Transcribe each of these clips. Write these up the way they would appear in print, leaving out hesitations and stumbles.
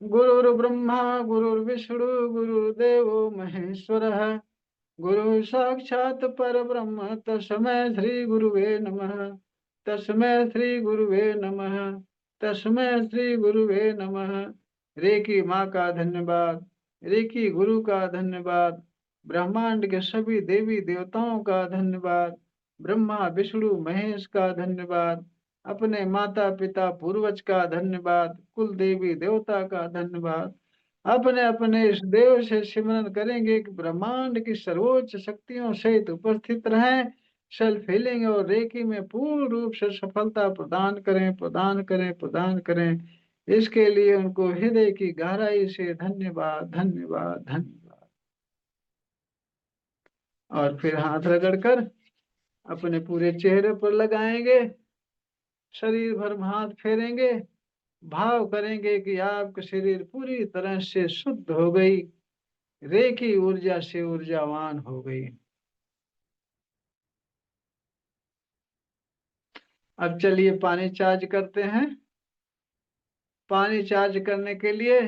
गुरुर्ब्रह्मा गुरुर्विष्णु गुरुर्देवो महेश्वरः। गुरु साक्षात् परब्रह्म तस्मै श्री गुरुवे नमः। तस्मै श्री गुरुवे नमः। तस्मै श्री गुरुवे नमः। रेकी माँ का धन्यवाद, रेकी गुरु का धन्यवाद, ब्रह्मांड के सभी देवी देवताओं का धन्यवाद, ब्रह्मा विष्णु महेश का धन्यवाद, अपने माता पिता पूर्वज का धन्यवाद, कुल देवी देवता का धन्यवाद। अपने अपने इस देव से सिमरन करेंगे कि ब्रह्मांड की सर्वोच्च शक्तियों सहित उपस्थित रहें, सेल्फ हीलिंग और रेकी में पूर्ण रूप से सफलता प्रदान करें, प्रदान करें, प्रदान करें। इसके लिए उनको हृदय की गहराई से धन्यवाद, धन्यवाद, धन्यवाद। और फिर हाथ रगड़कर अपने पूरे चेहरे पर लगाएंगे, शरीर भर हाथ फेरेंगे, भाव करेंगे कि आपका शरीर पूरी तरह से शुद्ध हो गई, रेकी ऊर्जा से ऊर्जावान हो गई। अब चलिए पानी चार्ज करते हैं। पानी चार्ज करने के लिए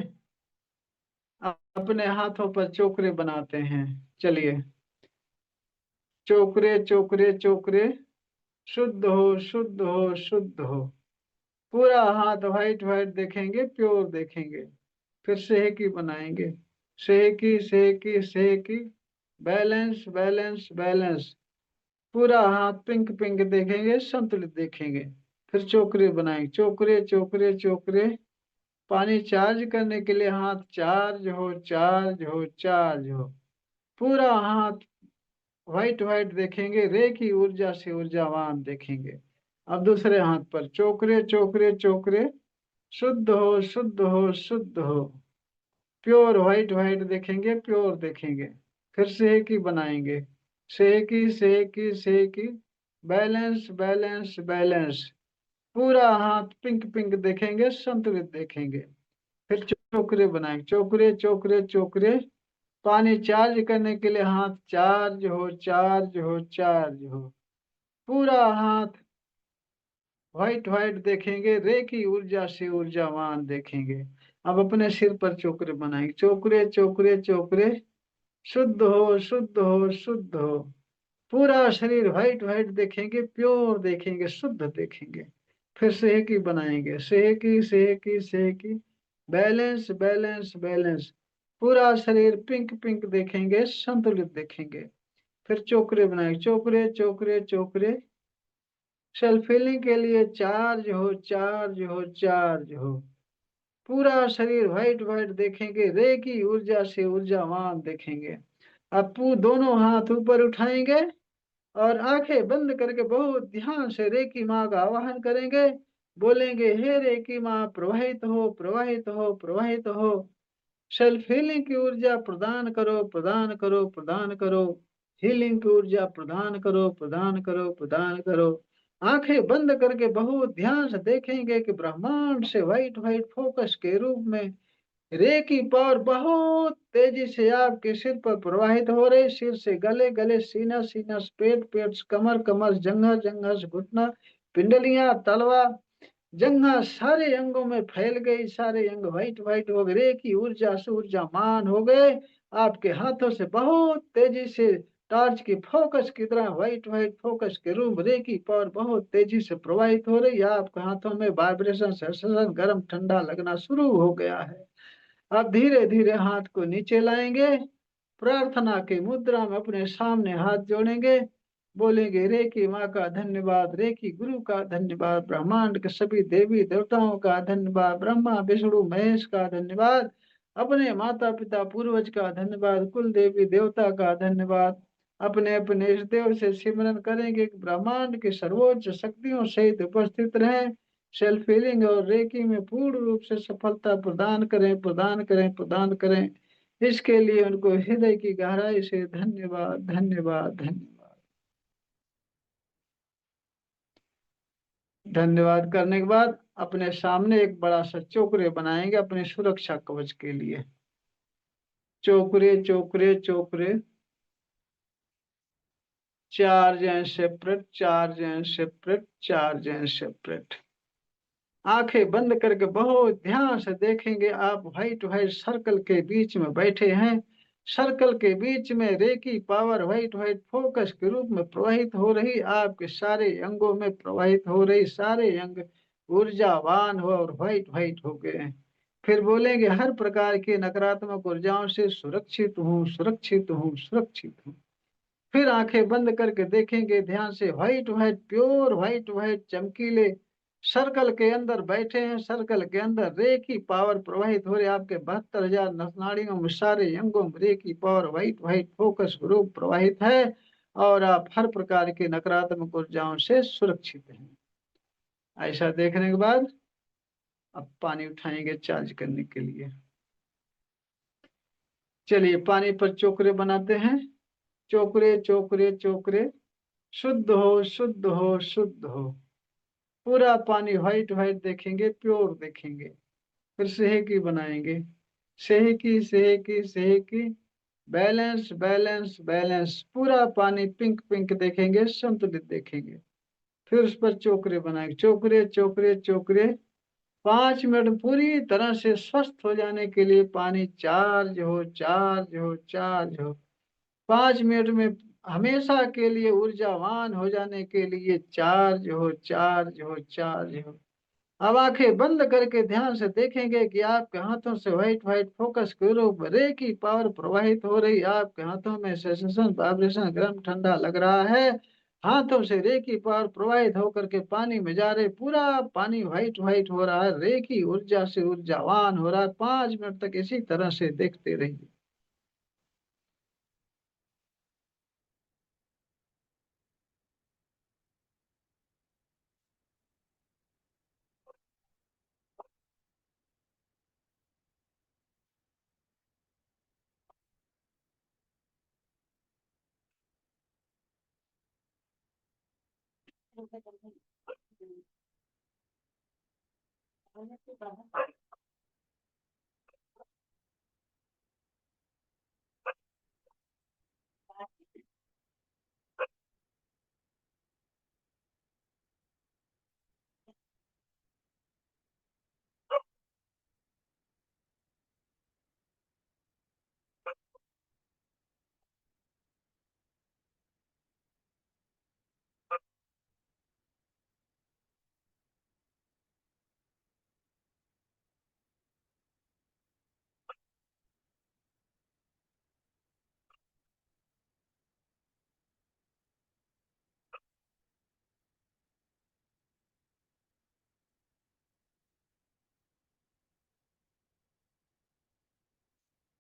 अपने हाथों पर चोकरे बनाते हैं। चलिए, चोकरे चोकरे चोकरे, शुद्ध हो, शुद्ध हो, शुद्ध हो। पूरा हाथ व्हाइट व्हाइट देखेंगे, प्योर देखेंगे। फिर सेहकी बनाएंगे, सेहकी सेहकी सेहकी, बैलेंस बैलेंस बैलेंस। पूरा हाथ पिंक पिंक देखेंगे, संतुलित देखेंगे। फिर चोकरे बनाएंगे, चोकरे चोकरे चोकरे। पानी चार्ज करने के लिए हाथ चार्ज हो, चार्ज हो, चार्ज हो। पूरा हाथ व्हाइट व्हाइट देखेंगे, रे की ऊर्जा से ऊर्जावान देखेंगे। अब दूसरे हाथ पर चोकरे चोकरे चोकरे, शुद्ध हो, शुद्ध हो, शुद्ध हो। प्योर व्हाइट व्हाइट देखेंगे, प्योर देखेंगे। फिर सेहकी बनाएंगे, सेहकी सेहकी सेहकी, बैलेंस बैलेंस बैलेंस। पूरा हाथ पिंक पिंक देखेंगे, संतुलित देखेंगे। फिर चोकरे बनाएंगे, चोकरे चोकरे चोकरे। पानी चार्ज करने के लिए हाथ चार्ज हो, चार्ज हो, चार्ज हो। पूरा हाथ व्हाइट व्हाइट देखेंगे, रे की ऊर्जा से ऊर्जावान देखेंगे। अब अपने सिर पर चोकरे बनाएंगे, चोकरे चोकरे चोकरे, शुद्ध हो, शुद्ध हो, शुद्ध हो। पूरा शरीर व्हाइट व्हाइट देखेंगे, प्योर देखेंगे, शुद्ध देखेंगे। फिर सेहकी बनाएंगे, सेहकी सेहकी सेहकी, बैलेंस बैलेंस बैलेंस। पूरा शरीर पिंक पिंक देखेंगे, संतुलित देखेंगे। फिर चोकरे बनाएंगे, चोकरे चोकरे चोकरे। सेल्फ हीलिंग के लिए चार्ज हो, चार्ज हो, चार्ज हो। पूरा शरीर व्हाइट व्हाइट देखेंगे, रे की ऊर्जा से ऊर्जावान देखेंगे। अब दोनों हाथ ऊपर उठाएंगे और आंखें बंद करके बहुत ध्यान से रेकी माँ का आवाहन करेंगे। बोलेंगे, हे रेकी माँ प्रवाहित हो, प्रवाहित हो, प्रवाहित हो। सेल्फ हीलिंग की ऊर्जा प्रदान करो, प्रदान करो, प्रदान करो। हीलिंग की ऊर्जा प्रदान करो, प्रदान करो, प्रदान करो। आंखें बंद करके बहुत ध्यान से देखेंगे कि ब्रह्मांड से व्हाइट व्हाइट फोकस के रूप में रे की पावर बहुत तेजी से आपके सिर पर प्रवाहित हो रही। सिर से गले, गले सीना, सीना से पेट, पेट से कमर, कमर से जंघा, जंघा से घुटना, पिंडलियां, तलवा, जंघा सारे अंगों में फैल गई। सारे अंग व्हाइट व्हाइट हो गए, की ऊर्जा से ऊर्जामान हो गए। आपके हाथों से बहुत तेजी से टॉर्च की फोकस की तरह व्हाइट व्हाइट फोकस के रूप रे की पावर बहुत तेजी से प्रवाहित हो रही है। आपके हाथों में वाइब्रेशन सेंसेशन गर्म ठंडा लगना शुरू हो गया है। अब धीरे धीरे हाथ को नीचे लाएंगे, प्रार्थना की मुद्रा में अपने सामने हाथ जोड़ेंगे। बोलेंगे, रे की माँ का धन्यवाद, रे की गुरु का धन्यवाद, ब्रह्मांड के सभी देवी देवताओं का धन्यवाद, ब्रह्मा विष्णु महेश का धन्यवाद, अपने माता पिता पूर्वज का धन्यवाद, कुल देवी देवता का धन्यवाद। अपने अपने इष्ट देव से सिमरन करेंगे कि ब्रह्मांड की सर्वोच्च शक्तियों सहित उपस्थित रहें, सेल्फ हीलिंग और रेकी में पूर्ण रूप से सफलता प्रदान करें, प्रदान करें, प्रदान करें। इसके लिए उनको हृदय की गहराई से धन्यवाद, धन्यवाद, धन्यवाद। धन्यवाद करने के बाद अपने सामने एक बड़ा सा चोकरे बनाएंगे अपने सुरक्षा कवच के लिए। चोकरे चोकरे चोकरे, charge and separate, charge and separate, charge and separate. आंखें बंद करके बहुत ध्यान से देखेंगे। आप व्हाइट व्हाइट सर्कल के बीच में बैठे हैं। सर्कल के बीच में Reiki power white white focus के रूप में प्रवाहित हो रही, आपके सारे अंगों में प्रवाहित हो रही, सारे अंग ऊर्जावान हो और व्हाइट व्हाइट हो गए हैं। फिर बोलेंगे हर प्रकार की नकारात्मक ऊर्जाओं से सुरक्षित हूँ, सुरक्षित हूँ, सुरक्षित हूँ। फिर आंखें बंद करके देखेंगे ध्यान से, white white pure white white चमकीले सर्कल के अंदर बैठे हैं। सर्कल के अंदर रे की पावर प्रवाहित हो रही, आपके 72,000 नाड़ियों में, सारे अंगों में रे की power white white focus group प्रवाहित है और आप हर प्रकार की नकारात्मक ऊर्जाओं से सुरक्षित हैं। ऐसा देखने के बाद अब पानी उठाएंगे चार्ज करने के लिए। चलिए पानी पर चोकरे बनाते हैं। चोकरे चोकरे चोकरे, शुद्ध हो, शुद्ध हो, शुद्ध हो। पूरा पानी व्हाइट व्हाइट देखेंगे, प्योर देखेंगे। फिर सेहकी बनाएंगे। सेहकी सेहकी सेहकी, बैलेंस बैलेंस बैलेंस। पूरा पानी पिंक पिंक देखेंगे, संतुलित देखेंगे। फिर उस पर चोकरे बनाएंगे। चोकरे चोकरे चोकरे, 5 मिनट पूरी तरह से स्वस्थ हो जाने के लिए पानी चार्ज हो, चार्ज हो, चार्ज हो। 5 मिनट में हमेशा के लिए ऊर्जावान हो जाने के लिए चार्ज हो, चार्ज हो, चार्ज हो। अब आंखें बंद करके ध्यान से देखेंगे कि आपके हाथों से व्हाइट व्हाइट फोकस के रूप में रे की पावर प्रवाहित हो रही। आपके हाथों में सेंसेशन वाइब्रेशन गर्म ठंडा लग रहा है। हाथों से रे की पावर प्रवाहित होकर के पानी में जा रहे, पूरा पानी व्हाइट व्हाइट हो रहा है, रे की ऊर्जा से ऊर्जावान हो रहा है। 5 मिनट तक इसी तरह से देखते रहिए।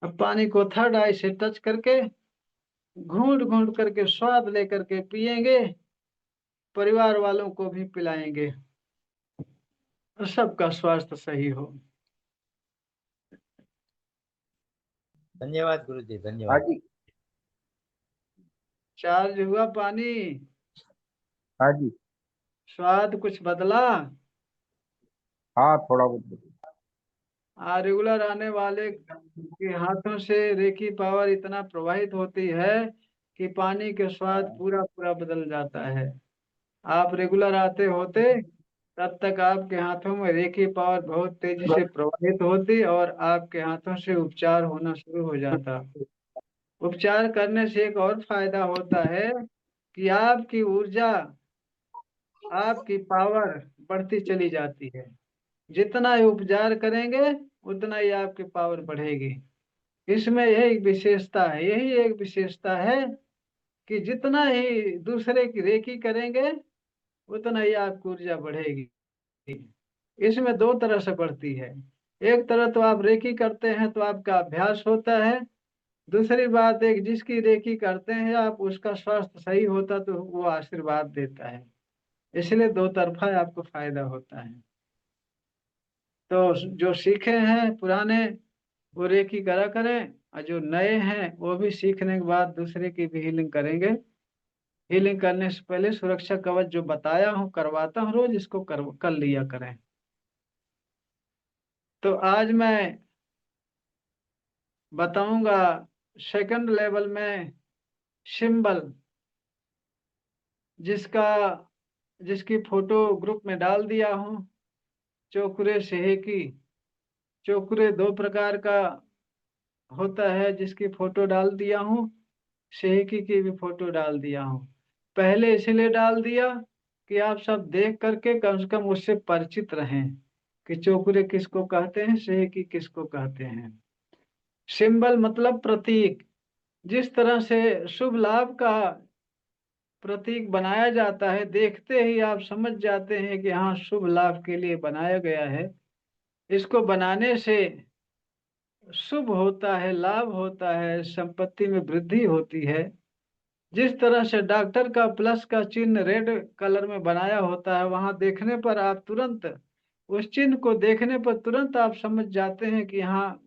अब पानी को थर्ड आई से टच करके घूंट घूंट करके स्वाद लेकर के पिएंगे। परिवार वालों को भी पिलाएंगे, सबका स्वास्थ्य सही हो। धन्यवाद गुरु जी, हाँ धन्यवाद। जी, चार्ज हुआ पानी? हाँ जी, स्वाद कुछ बदला? हाँ थोड़ा बहुत। रेगुलर आने वाले के हाथों से रेकी पावर इतना प्रवाहित होती है कि पानी के स्वाद पूरा पूरा बदल जाता है। आप रेगुलर आते होते तब तक आपके हाथों में रेकी पावर बहुत तेजी से प्रवाहित होती और आपके हाथों से उपचार होना शुरू हो जाता। उपचार करने से एक और फायदा होता है कि आपकी ऊर्जा, आपकी पावर बढ़ती चली जाती है। जितना ही उपचार करेंगे उतना ही आपकी पावर बढ़ेगी। इसमें यही विशेषता है, यही एक विशेषता है कि जितना ही दूसरे की रेकी करेंगे उतना ही आपकी ऊर्जा बढ़ेगी। इसमें दो तरह से बढ़ती है। एक तरह तो आप रेकी करते हैं तो आपका अभ्यास होता है। दूसरी बात, एक जिसकी रेकी करते हैं आप, उसका स्वास्थ्य सही होता तो वो आशीर्वाद देता है। इसलिए दो तरफा आपको फायदा होता है। तो जो सीखे हैं पुराने वो रेकी करा करें, और जो नए हैं वो भी सीखने के बाद दूसरे की भी हीलिंग करेंगे। हीलिंग करने से पहले सुरक्षा कवच जो बताया हूँ करवाता हूँ रोज, इसको कर लिया करें। तो आज मैं बताऊंगा सेकंड लेवल में सिंबल, जिसका जिसकी फोटो ग्रुप में डाल दिया हूँ। चोकुरे सेहेकी। चोकुरे दो प्रकार का होता है, जिसकी फोटो डाल दिया हूँ। सेहेकी की भी फोटो डाल दिया हूँ। पहले इसलिए डाल दिया कि आप सब देख करके कम से कम उससे परिचित रहें कि चोकुरे किसको कहते हैं, सेहेकी किसको कहते हैं। सिंबल मतलब प्रतीक। जिस तरह से शुभ लाभ का प्रतीक बनाया जाता है, देखते ही आप समझ जाते हैं कि हाँ शुभ लाभ के लिए बनाया गया है। इसको बनाने से शुभ होता है, लाभ होता है, संपत्ति में वृद्धि होती है। जिस तरह से डॉक्टर का प्लस का चिन्ह रेड कलर में बनाया होता है, वहां देखने पर आप तुरंत उस चिन्ह को देखने पर तुरंत आप समझ जाते हैं कि यहाँ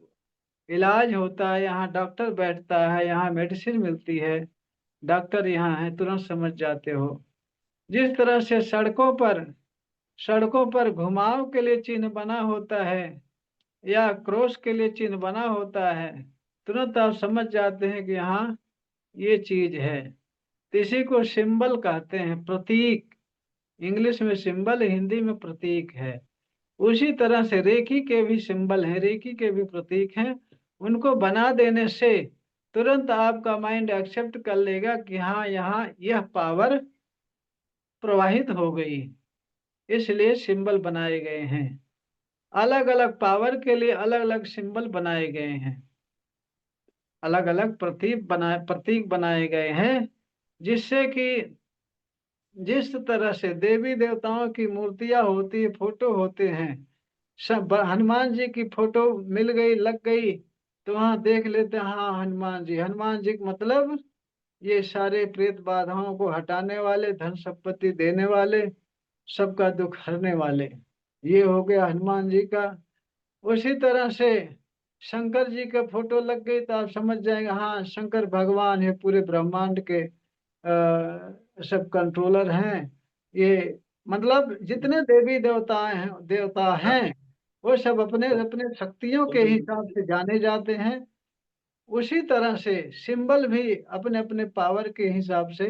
इलाज होता है, यहाँ डॉक्टर बैठता है, यहाँ मेडिसिन मिलती है, डॉक्टर यहाँ है, तुरंत समझ जाते हो। जिस तरह से सड़कों पर घुमाव के लिए चिन्ह बना होता है या क्रॉस के लिए चिन्ह बना होता है, तुरंत आप समझ जाते हैं कि हाँ ये चीज है। तो इसी को सिंबल कहते हैं, प्रतीक। इंग्लिश में सिंबल, हिंदी में प्रतीक है। उसी तरह से रेकी के भी सिंबल हैं, रेकी के भी प्रतीक हैं। उनको बना देने से तुरंत आपका माइंड एक्सेप्ट कर लेगा कि हाँ यहाँ यह पावर प्रवाहित हो गई, इसलिए सिंबल बनाए गए हैं। अलग अलग पावर के लिए अलग अलग सिंबल बनाए गए हैं, अलग अलग प्रतीक बनाए गए हैं, जिससे कि जिस तरह से देवी देवताओं की मूर्तियां होती है, फोटो होते हैं, सब हनुमान जी की फोटो मिल गई, लग गई, तो वहां देख लेते हैं हाँ हनुमान जी। हनुमान जी का मतलब ये सारे प्रेत बाधाओं को हटाने वाले, धन संपत्ति देने वाले, सबका दुख हरने वाले, ये हो गया हनुमान जी का। उसी तरह से शंकर जी का फोटो लग गई तो आप समझ जाएंगे हाँ शंकर भगवान है, पूरे ब्रह्मांड के सब कंट्रोलर हैं। ये मतलब जितने देवी देवता हैं वो सब अपने अपने शक्तियों के हिसाब से जाने जाते हैं। उसी तरह से सिंबल भी अपने अपने पावर के हिसाब से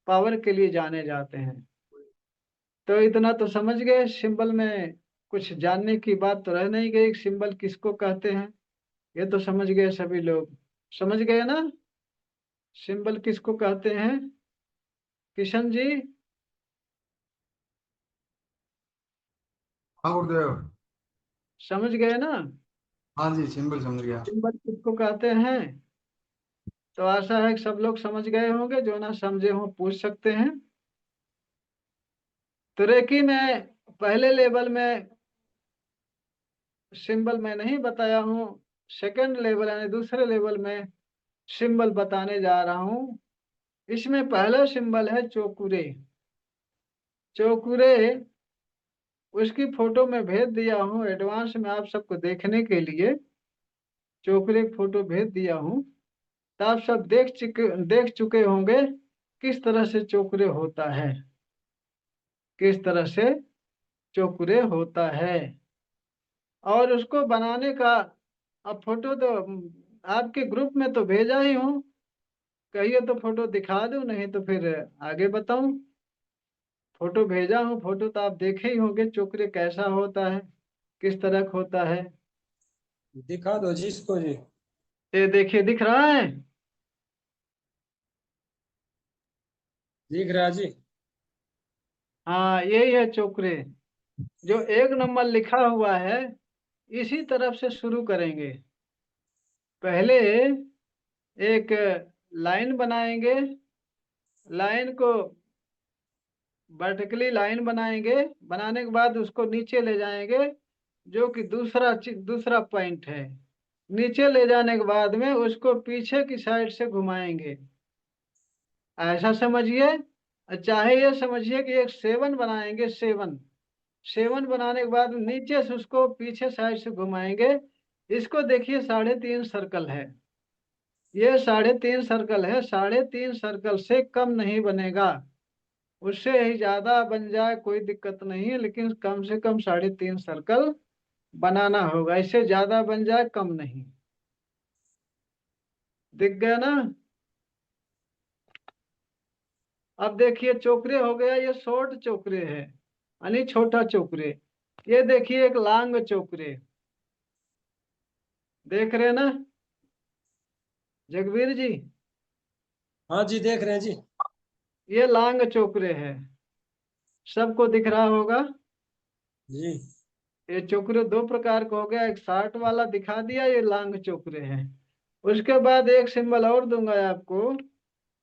पावर के लिए जाने जाते हैं। तो इतना तो समझ गए, सिंबल में कुछ जानने की बात तो रह नहीं गई, सिंबल किसको कहते हैं, ये तो समझ गए सभी लोग। समझ गए ना सिंबल किसको कहते हैं, किशन जी? हाँ गुरुदेव। समझ गए ना हाँ जी, सिंबल समझ गया। सिंबल किसको कहते हैं? तो आशा है कि सब लोग समझ गए होंगे, जो ना समझे हो पूछ सकते हैं। तो रेकी में पहले लेवल में सिंबल मैं नहीं बताया हूँ, सेकंड लेवल यानी दूसरे लेवल में सिंबल बताने जा रहा हूँ। इसमें पहला सिंबल है चौकुरे। चौकुरे उसकी फोटो में भेज दिया हूँ एडवांस में आप सबको देखने के लिए। चौकुरे की फोटो भेज दिया हूँ, तो आप सब देख चुके होंगे किस तरह से चौकुरे होता है, किस तरह से चौकुरे होता है। और उसको बनाने का अब फोटो तो आपके ग्रुप में तो भेजा ही हूँ, कहिए तो फोटो दिखा दूं, नहीं तो फिर आगे बताऊं। फोटो भेजा हूँ, फोटो तो आप देखे ही होंगे चोकरे कैसा होता है, किस तरह का होता है। दिखा दो जी इसको जी। ये देखिए दिख रहा है। दिख रहा है जी। हाँ यही है चोकरे। जो एक नंबर लिखा हुआ है इसी तरफ से शुरू करेंगे। पहले एक लाइन बनाएंगे, लाइन को वर्टिकली लाइन बनाएंगे, बनाने के बाद उसको नीचे ले जाएंगे, जो कि दूसरा पॉइंट है। नीचे ले जाने के बाद में उसको पीछे की साइड से घुमाएंगे, ऐसा समझिए। चाहे ये समझिए कि एक सेवन बनाएंगे, सेवन। सेवन बनाने के बाद नीचे से उसको पीछे साइड से घुमाएंगे। इसको देखिए 3.5 सर्कल है, ये 3.5 सर्कल है, 3.5 सर्कल से कम नहीं बनेगा। उससे ही ज्यादा बन जाए कोई दिक्कत नहीं है, लेकिन कम से कम 3.5 सर्कल बनाना होगा, इससे ज्यादा बन जाए कम नहीं। दिख गया ना? अब देखिए चोकरे हो गया, ये शॉर्ट चोकरे है यानी छोटा चोकरे। ये देखिए एक लांग चोकरे, देख रहे हैं ना जगवीर जी? हाँ जी, देख रहे हैं जी। ये लांग चोकरे है, सबको दिख रहा होगा। जी ये चोकरे दो प्रकार का हो गया, एक शार्ट वाला दिखा दिया, ये लांग चोकरे हैं। उसके बाद एक सिंबल और दूंगा आपको,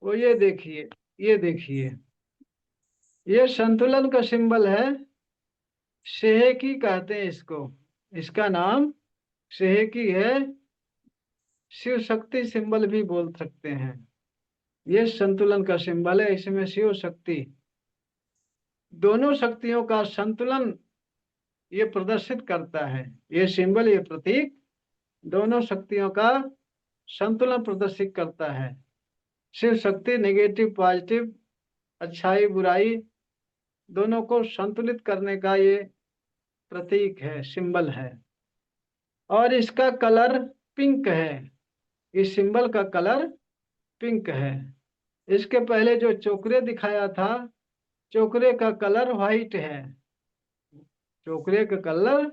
वो ये देखिए, ये देखिए, ये संतुलन का सिंबल है, सेहेकी कहते हैं इसको। इसका नाम सेहेकी है, शिव शक्ति सिंबल भी बोल सकते हैं। ये संतुलन का सिंबल है, इसमें शिव शक्ति दोनों शक्तियों का संतुलन ये प्रदर्शित करता है। ये सिंबल, ये प्रतीक दोनों शक्तियों का संतुलन प्रदर्शित करता है। शिव शक्ति नेगेटिव पॉजिटिव, अच्छाई बुराई दोनों को संतुलित करने का ये प्रतीक है, सिंबल है। और इसका कलर पिंक है, इस सिंबल का कलर पिंक है। इसके पहले जो चोकरे दिखाया था, चोकरे का कलर व्हाइट है, चोकरे का कलर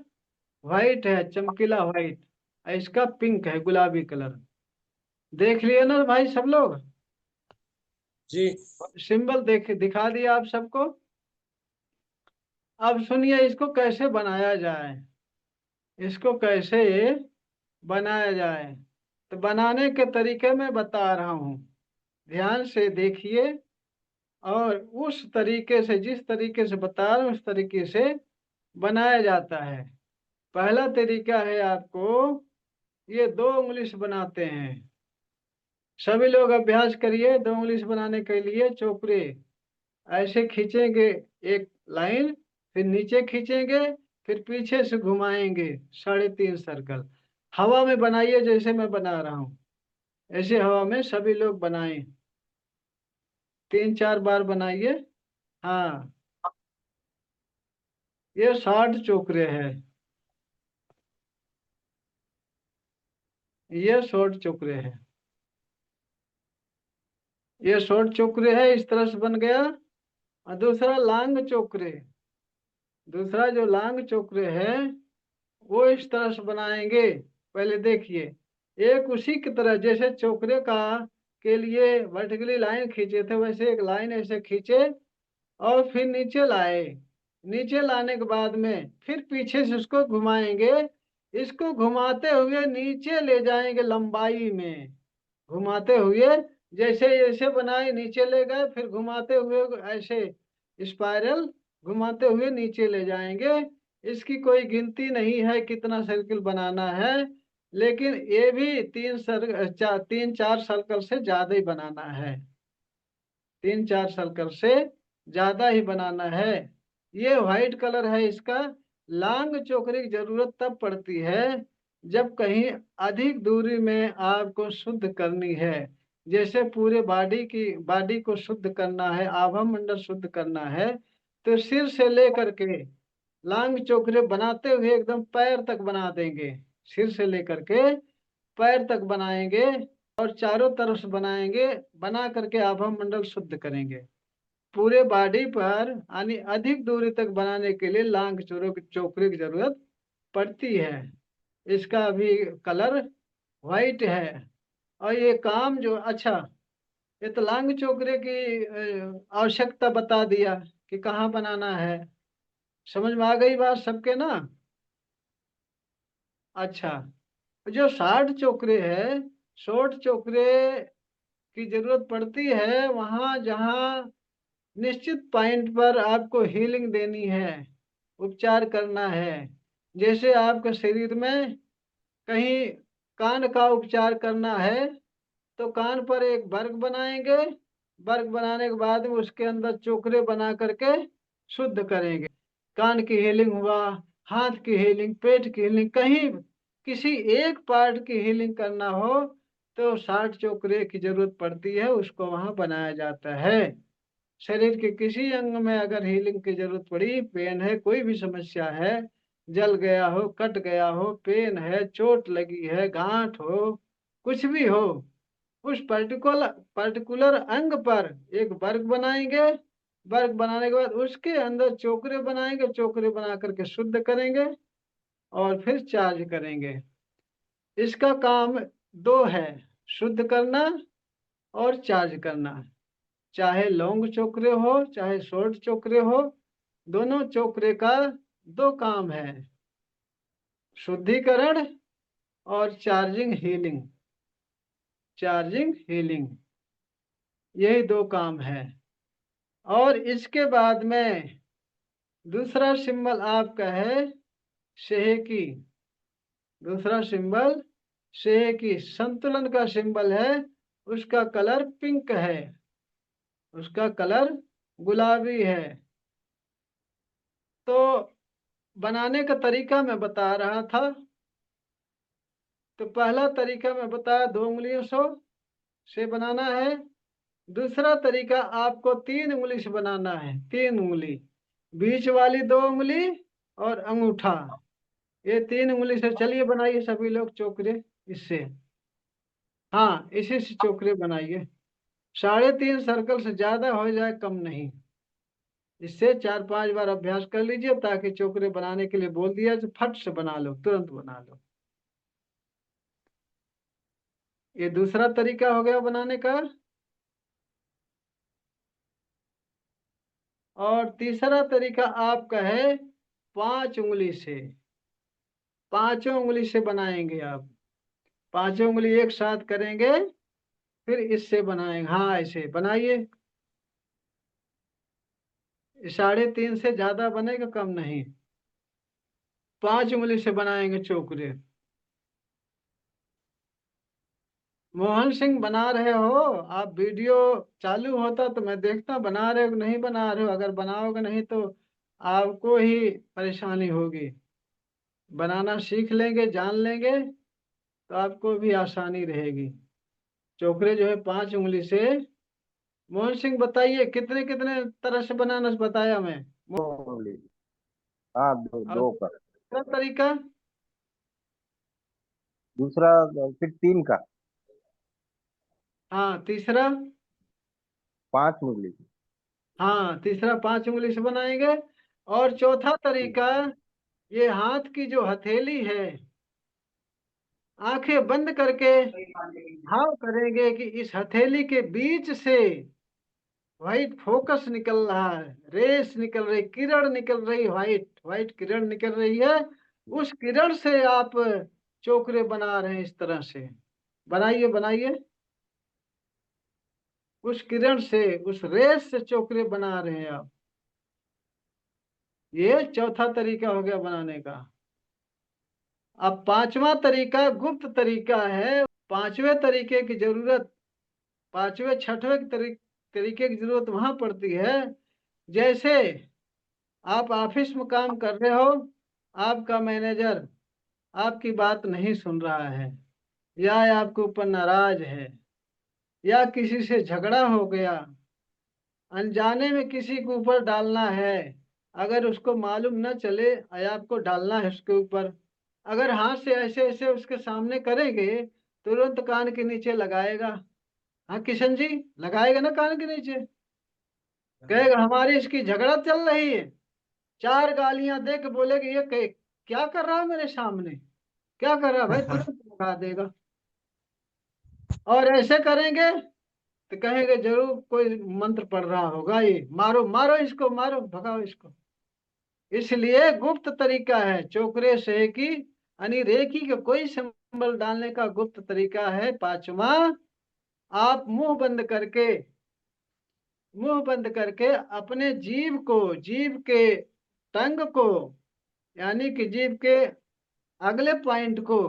व्हाइट है, चमकीला व्हाइट। इसका पिंक है, गुलाबी कलर। देख लिए ना भाई सब लोग? जी। सिंबल देख दिखा दिया आप सबको। अब सुनिए इसको कैसे बनाया जाए, इसको कैसे बनाया जाए। तो बनाने के तरीके मैं बता रहा हूँ, ध्यान से देखिए। और उस तरीके से, जिस तरीके से बता रहा हूँ उस तरीके से बनाया जाता है। पहला तरीका है, आपको ये दो उंगली से बनाते हैं। सभी लोग अभ्यास करिए। दो उंगली से बनाने के लिए चोपड़े ऐसे खींचेंगे एक लाइन, फिर नीचे खींचेंगे, फिर पीछे से घुमाएंगे 3.5 सर्कल। हवा में बनाइए जैसे मैं बना रहा हूँ, ऐसे हवा में सभी लोग बनाएं, 3-4 बार बनाइए। हाँ, ये 60 चोकरे हैं, ये शॉर्ट चोकरे हैं, ये शॉर्ट चोकरे है, इस तरह से बन गया। और दूसरा लांग चोकरे, दूसरा जो लांग चोकरे है वो इस तरह से बनाएंगे। पहले देखिए, एक उसी की तरह जैसे चोकरे का के लिए वर्टिकली लाइन खींचे थे, वैसे एक लाइन ऐसे खींचे और फिर नीचे लाए। नीचे लाने के बाद में फिर पीछे से उसको घुमाएंगे, इसको घुमाते हुए नीचे ले जाएंगे लंबाई में, घुमाते हुए जैसे जैसे बनाए नीचे ले गए, फिर घुमाते हुए ऐसे स्पाइरल घुमाते हुए नीचे ले जाएंगे। इसकी कोई गिनती नहीं है कितना सर्किल बनाना है, लेकिन ये भी 3-4 सर्कल से ज्यादा ही बनाना है, 3-4 सर्कल से ज्यादा ही बनाना है। ये व्हाइट कलर है इसका। लांग चोकरी की जरूरत तब पड़ती है जब कहीं अधिक दूरी में आपको शुद्ध करनी है, जैसे पूरे बॉडी को शुद्ध करना है, आभा मंडल शुद्ध करना है। तो सिर से लेकर के लांग चोकरे बनाते हुए एकदम पैर तक बना देंगे, सिर से लेकर के पैर तक बनाएंगे और चारों तरफ से बनाएंगे, बना करके आभा मंडल शुद्ध करेंगे। पूरे बॉडी पर यानी अधिक दूरी तक बनाने के लिए लांग चोकरे की जरूरत पड़ती है। इसका अभी कलर व्हाइट है। और ये काम जो, अच्छा, ये तो लांग चोकरे की आवश्यकता बता दिया कि कहाँ बनाना है। समझ में आ गई बात सबके ना? अच्छा, जो 60 चोकरे है, शॉर्ट चोकरे की जरूरत पड़ती है वहां जहां निश्चित पॉइंट पर आपको हीलिंग देनी है, उपचार करना है। जैसे आपके शरीर में कहीं कान का उपचार करना है, तो कान पर एक वर्ग बनाएंगे, वर्ग बनाने के बाद में उसके अंदर चोकरे बना करके शुद्ध करेंगे। कान की हीलिंग हुआ, हाथ की हीलिंग, पेट की हीलिंग, कहीं किसी एक पार्ट की हीलिंग करना हो तो 60 चोकरे की जरूरत पड़ती है, उसको वहां बनाया जाता है। शरीर के किसी अंग में अगर हीलिंग की जरूरत पड़ी, पेन है, कोई भी समस्या है, जल गया हो, कट गया हो, पेन है, चोट लगी है, गांठ हो, कुछ भी हो, उस पर्टिकुलर पर्टिकुलर अंग पर एक वर्ग बनाएंगे, वर्ग बनाने के बाद उसके अंदर चोकरे बनाएंगे, चोकरे बना करके शुद्ध करेंगे और फिर चार्ज करेंगे। इसका काम दो है, शुद्ध करना और चार्ज करना। चाहे लॉन्ग चोकरे हो चाहे शॉर्ट चोकरे हो, दोनों चोकरे का दो काम है, शुद्धिकरण और चार्जिंग हीलिंग। चार्जिंग हीलिंग, यही दो काम है। और इसके बाद में दूसरा सिंबल आपका है शेहेकी। दूसरा सिंबल शेहेकी संतुलन का सिंबल है, उसका कलर पिंक है, उसका कलर गुलाबी है। तो बनाने का तरीका मैं बता रहा था। तो पहला तरीका मैं बताया 2 उंगलियों से बनाना है। दूसरा तरीका आपको 3 उंगली से बनाना है, 3 उंगली, बीच वाली 2 उंगली और अंगूठा, ये 3 उंगली से। चलिए बनाइए सभी लोग चोकरे इससे। हाँ, इसी से चोकरे बनाइए। 3.5 सर्कल से ज्यादा हो जाए, कम नहीं। इससे 4-5 बार अभ्यास कर लीजिए ताकि चोकरे बनाने के लिए बोल दिया तो फट से बना लो, तुरंत बना लो। ये दूसरा तरीका हो गया बनाने का। और तीसरा तरीका आपका है 5 उंगली से। 5 उंगली से बनाएंगे आप, 5 उंगली एक साथ करेंगे, फिर इससे बनाएंगे। हाँ, ऐसे बनाइए। 3.5 से ज्यादा बनेगा, कम नहीं। 5 उंगली से बनाएंगे चोकरे। मोहन सिंह बना रहे हो आप? वीडियो चालू होता तो मैं देखता बना रहे हो कि नहीं बना रहे हो। अगर बनाओगे नहीं तो आपको ही परेशानी होगी। बनाना सीख लेंगे, जान लेंगे तो आपको भी आसानी रहेगी। चोकरे जो है 5 उंगली से। मोहन सिंह बताइए कितने कितने तरह से बनाना बताया मैं। 2 उंगली। हाँ, दो और दो का। दूसरा तरीका? दूसरा फिर 3 का। हाँ, तीसरा? 5 उंगली। हाँ, तीसरा 5 उंगली से बनाएंगे। और चौथा तरीका, ये हाथ की जो हथेली है, आंखें बंद करके भाव करेंगे कि इस हथेली के बीच से व्हाइट फोकस निकल रहा है, रेस निकल रही, किरण निकल रही, व्हाइट व्हाइट किरण निकल रही है। उस किरण से आप चोकरे बना रहे हैं, इस तरह से बनाइए बनाइए। उस किरण से, उस रेस से चोकरे बना रहे हैं आप। ये चौथा तरीका हो गया बनाने का। अब पांचवा तरीका गुप्त तरीका है। पांचवे तरीके की जरूरत, पांचवे छठवें तरीके की जरूरत वहां पड़ती है जैसे आप ऑफिस में काम कर रहे हो, आपका मैनेजर आपकी बात नहीं सुन रहा है, या आपके ऊपर नाराज है, या किसी से झगड़ा हो गया, अनजाने में किसी के ऊपर डालना है। अगर उसको मालूम न चले आपको डालना है उसके ऊपर, अगर हाथ से ऐसे ऐसे उसके सामने करेंगे, तुरंत कान के नीचे लगाएगा। हाँ किशन जी, लगाएगा ना कान के नीचे। कहेगा हमारी इसकी झगड़ा चल रही है, 4 गालियां दे के बोलेगा ये क्या कर रहा है मेरे सामने, क्या कर रहा है भाई, तुरंत लगा देगा। और ऐसे करेंगे तो कहेंगे जरूर कोई मंत्र पढ़ रहा होगा, ये मारो मारो इसको, मारो भगाओ इसको। इसलिए गुप्त तरीका है चोकरे से की यानी रेखी के कोई सिंबल डालने का गुप्त तरीका है पांचवा। आप मुंह बंद करके अपने जीभ को, जीभ के टंग को, यानी कि जीभ के अगले पॉइंट को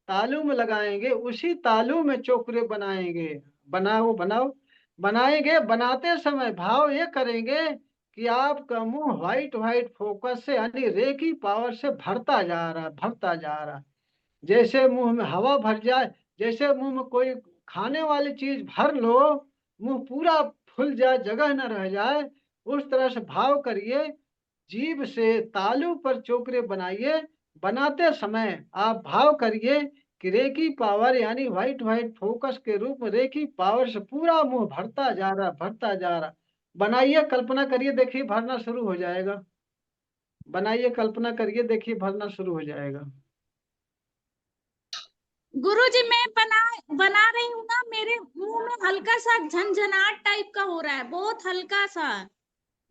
तालू में लगाएंगे, उसी तालू में चोकरे बनाएंगे। बनाओ बनाओ, बनाएंगे। बनाते समय भाव ये करेंगे कि आपका मुंह व्हाइट व्हाइट फोकस से यानी रेकी पावर से भरता जा रहा है, भरता जा रहा है। जैसे मुंह में हवा भर जाए, जैसे मुंह में कोई खाने वाली चीज भर लो, मुंह पूरा फूल जाए, जगह न रह जाए, उस तरह से भाव करिए। जीभ से तालू पर चोकरे बनाइए। बनाते समय आप भाव करिए कि रेकी पावर यानी व्हाइट व्हाइट फोकस के रूप में रेकी पावर से पूरा मुंह भरता जा रहा, भरता जा रहा। बनाइए, कल्पना करिए, देखिए भरना शुरू हो जाएगा। बनाइए, कल्पना करिए, देखिए भरना शुरू हो जाएगा। गुरुजी मैं बना रही हूँ ना, मेरे मुंह में हल्का सा झनझनाहट टाइप का हो रहा है, बहुत हल्का सा।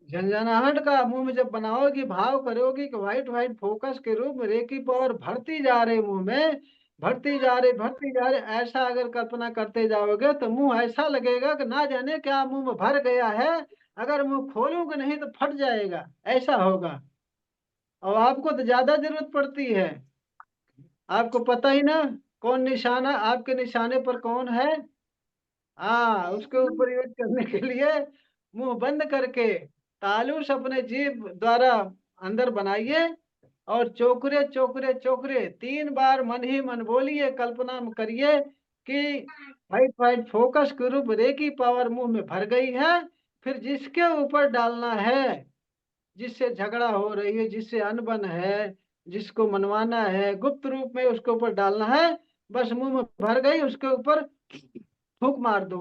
झंझनाहट का मुंह में जब बनाओगी, भाव करोगी कि व्हाइट व्हाइट फोकस के रूप में रेकी पावर भरती जा रही मुंह में, भरती जा रही, भरती जा रही, ऐसा अगर कल्पना करते जाओगे तो मुंह ऐसा लगेगा कि ना जाने क्या मुंह में भर गया है, अगर मुंह खोलूंगे नहीं तो फट जाएगा, ऐसा होगा। और आपको तो ज्यादा जरूरत पड़ती है। आपको पता ही ना कौन निशाना, आपके निशाने पर कौन है। हाँ, उसके ऊपर यूज करने के लिए मुंह बंद करके तालुस अपने जीभ द्वारा अंदर बनाइए, और चोकरे चोकरे चोकरे 3 बार मन ही मन बोलिए, कल्पना में करिए कि व्हाइट व्हाइट फोकस के रूप रेकी पावर मुंह में भर गई है। फिर जिसके ऊपर डालना है, जिससे झगड़ा हो रही है, जिससे अनबन है, जिसको मनवाना है, गुप्त रूप में उसके ऊपर डालना है। बस मुंह में भर गई, उसके ऊपर फूंक मार दो,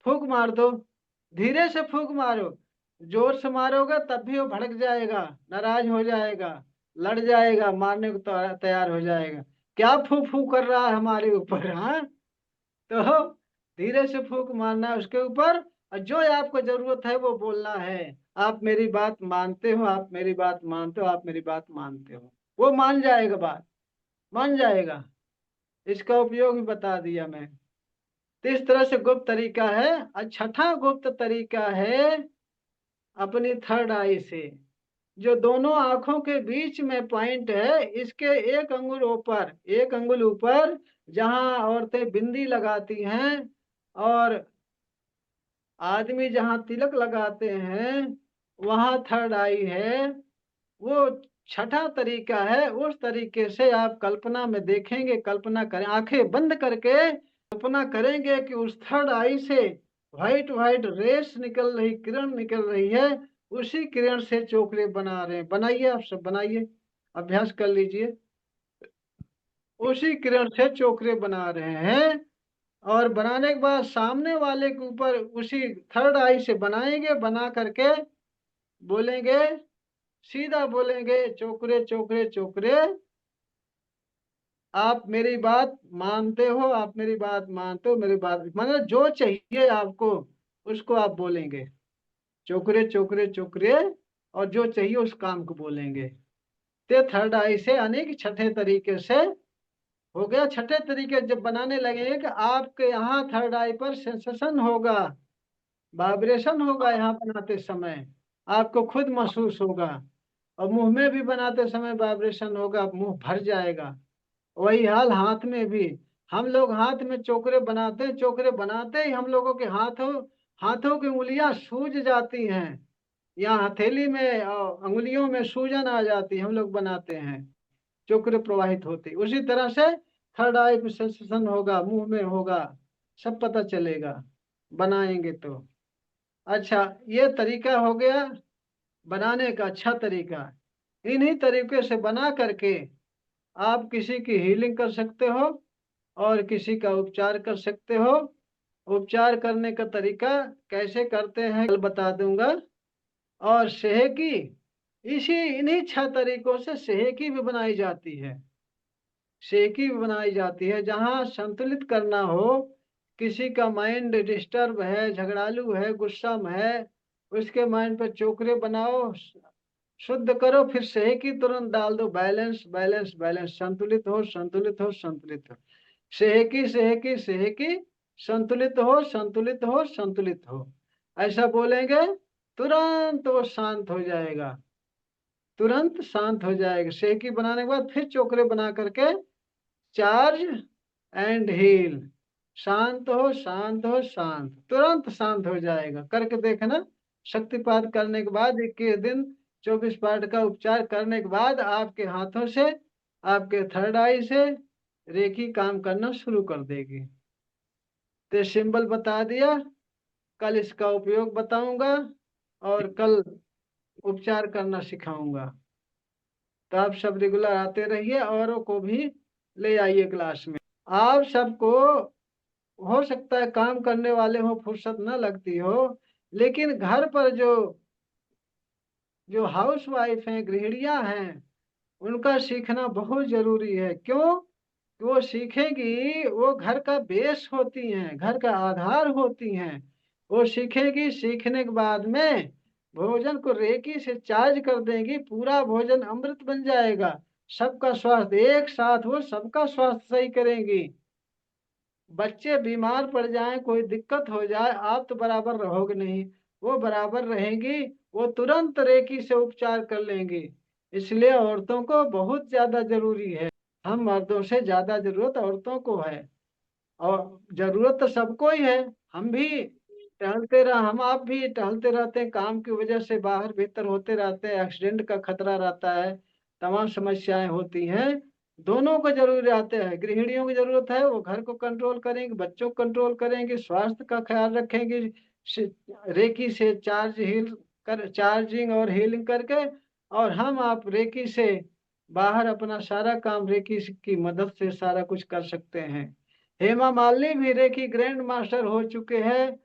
फूंक मार दो, धीरे से फूंक मारो। जोर से मारोगे तब भी वो भड़क जाएगा, नाराज हो जाएगा, लड़ जाएगा, मारने को तैयार हो जाएगा। क्या फू फू कर रहा है हमारे ऊपर, हाँ। तो धीरे से फूंक मारना है उसके ऊपर, और जो आपको जरूरत है वो बोलना है। आप मेरी बात मानते हो, आप मेरी बात मानते हो, आप मेरी बात मानते हो। वो मान जाएगा, बात मान जाएगा। इसका उपयोग भी बता दिया मैं। तो इस तरह से गुप्त तरीका है। और छठा गुप्त तरीका है अपनी थर्ड आई से, जो दोनों आंखों के बीच में पॉइंट है, इसके 1 अंगुल ऊपर, 1 अंगुल ऊपर, जहां औरतें बिंदी लगाती हैं और आदमी जहां तिलक लगाते हैं, वहां थर्ड आई है। वो छठा तरीका है। उस तरीके से आप कल्पना में देखेंगे, कल्पना करें, आंखें बंद करके कल्पना करेंगे कि उस थर्ड आई से व्हाइट व्हाइट रेस निकल रही, किरण निकल रही है। उसी किरण से चोकरे बना रहे हैं। बनाइए, आप सब बनाइए, अभ्यास कर लीजिए। उसी किरण से चोकरे बना रहे हैं, और बनाने के बाद सामने वाले के ऊपर उसी थर्ड आई से बनाएंगे। बना करके बोलेंगे, सीधा बोलेंगे, चोकरे चोकरे चोकरे, आप मेरी बात मानते हो, आप मेरी बात मानते हो, मेरी बात मतलब जो चाहिए आपको उसको आप बोलेंगे। चोकरे चोकरे चोकरे, और जो चाहिए उस काम को बोलेंगे। ते थर्ड आई से, अनेक छठे तरीके से हो गया। छठे तरीके जब बनाने लगेंगे कि आपके यहाँ थर्ड आई पर सेंसेशन होगा, वाइब्रेशन होगा, यहाँ बनाते समय आपको खुद महसूस होगा। और मुंह में भी बनाते समय वाइब्रेशन होगा, मुंह भर जाएगा। वही हाल हाथ में भी। हम लोग हाथ में चोकरे बनाते हैं, चोकरे बनाते ही हम लोगों के हाथों हाथों की उंगलियां सूज जाती हैं। यहाँ हथेली में और अंगुलियों में सूजन आ जाती है, हम लोग बनाते हैं, चोकरे प्रवाहित होते। उसी तरह से थर्ड आई सेंसेशन होगा, मुंह में होगा, सब पता चलेगा बनाएंगे तो। अच्छा, ये तरीका हो गया बनाने का, अच्छा तरीका। इन्हीं तरीके से बना करके आप किसी की हीलिंग कर सकते हो और किसी का उपचार कर सकते हो। उपचार करने का तरीका कैसे करते हैं कल बता दूंगा। और सेहकी, इसी इन्हीं 6 तरीकों से सेहकी भी बनाई जाती है। सेहकी भी बनाई जाती है जहां संतुलित करना हो, किसी का माइंड डिस्टर्ब है, झगड़ालू है, गुस्सा में है, उसके माइंड पर चोकरे बनाओ, शुद्ध करो, फिर सेहकी तुरंत डाल दो। बैलेंस बैलेंस बैलेंस, संतुलित हो, संतुलित हो, संतुलित हो। सेहकी सेहकी सेहकी, संतुलित हो, संतुलित हो, संतुलित हो। ऐसा बोलेंगे तुरंत वो शांत हो जाएगा, तुरंत शांत हो जाएगा। सेहकी बनाने के बाद फिर चोकरे बना करके चार्ज एंड हील, शांत हो, शांत हो, शांत, तुरंत शांत हो जाएगा। करके देखना। शक्तिपात करने के बाद 21 दिन 24 पाठ का उपचार करने के बाद आपके हाथों से, आपके थर्ड आई से रेखी काम करना शुरू कर देगी। तो सिंबल बता दिया, कल इसका उपयोग बताऊंगा और कल उपचार करना सिखाऊंगा। तो आप सब रेगुलर आते रहिए, औरों को भी ले आइए क्लास में। आप सबको हो सकता है काम करने वाले हो, फुर्सत न लगती हो, लेकिन घर पर जो जो हाउस वाइफ हैं, गृहिणियां हैं, उनका सीखना बहुत जरूरी है। क्यों? कि वो सीखेगी, वो घर का बेस होती हैं, घर का आधार होती हैं। वो सीखेगी, सीखने के बाद में भोजन को रेकी से चार्ज कर देंगी, पूरा भोजन अमृत बन जाएगा। सबका स्वास्थ्य एक साथ, वो सबका स्वास्थ्य सही करेंगी। बच्चे बीमार पड़ जाएं, कोई दिक्कत हो जाए, आप तो बराबर रहोगे नहीं, वो बराबर रहेंगी, वो तुरंत रेकी से उपचार कर लेंगी। इसलिए औरतों को बहुत ज्यादा जरूरी है। हम मर्दों से ज्यादा जरूरत औरतों को है, और जरूरत तो सबको ही है। हम भी हम आप भी टहलते रहते हैं, काम की वजह से बाहर भीतर होते रहते हैं, एक्सीडेंट का खतरा रहता है, तमाम समस्याएं होती हैं। दोनों को जरूरी रहते हैं। गृहिणियों की जरूरत है, वो घर को कंट्रोल करेंगे, बच्चों को कंट्रोल करेंगे, स्वास्थ्य का ख्याल रखेंगे, रेकी से चार्जिंग और हीलिंग करके। और हम आप रेकी से बाहर अपना सारा काम रेकी की मदद से सारा कुछ कर सकते हैं। हेमा मालिनी भी रेकी ग्रैंड मास्टर हो चुके हैं।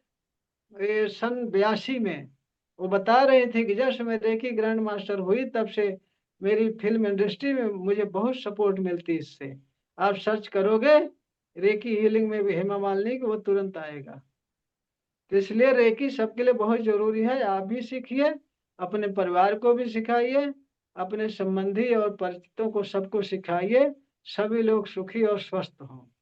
ये सन 82 में वो बता रहे थे कि जब से मैं रेकी ग्रैंड मास्टर हुई, तब से मेरी फिल्म इंडस्ट्री में मुझे बहुत सपोर्ट मिलती है इससे। आप सर्च करोगे रेकी हीलिंग में भी हेमा मालिनी की, वो तुरंत आएगा। तो इसलिए रेकी सबके लिए बहुत जरूरी है। आप भी सीखिए, अपने परिवार को भी सिखाइए, अपने संबंधी और परिचितों को सबको सिखाइए, सभी लोग सुखी और स्वस्थ हों।